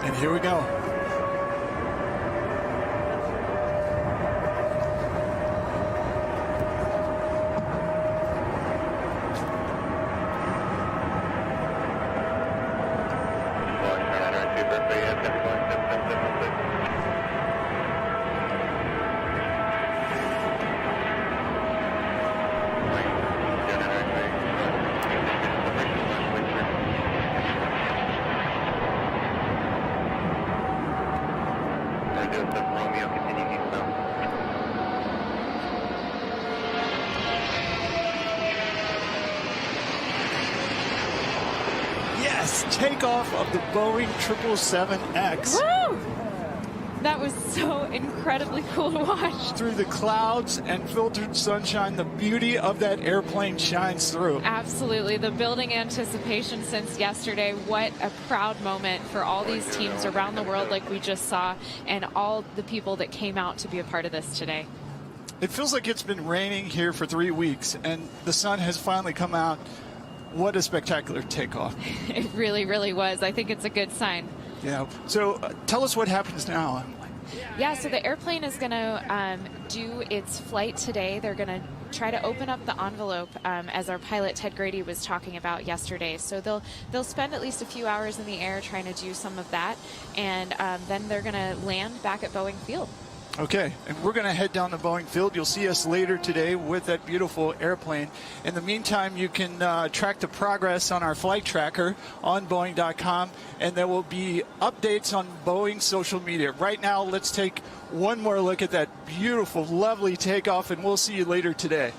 And here we go. Yes, takeoff of the Boeing 777X. Woo! That was so incredibly cool to watch. Through the clouds and filtered sunshine, the beauty of that airplane shines through. Absolutely. The building anticipation since yesterday. What a proud moment for all these teams around the world like we just saw, and all the people that came out to be a part of this today. It feels like it's been raining here for 3 weeks, and the sun has finally come out. What a spectacular takeoff. It really, really was. I think it's a good sign. Yeah. So tell us what happens now. Yeah, so the airplane is going to do its flight today. They're going to try to open up the envelope, as our pilot Ted Grady was talking about yesterday. So they'll spend at least a few hours in the air trying to do some of that, and then they're going to land back at Boeing Field. Okay, and we're going to head down to Boeing Field. You'll see us later today with that beautiful airplane. In the meantime, you can track the progress on our flight tracker on Boeing.com, and there will be updates on Boeing social media. Right now, let's take one more look at that beautiful, lovely takeoff, and we'll see you later today.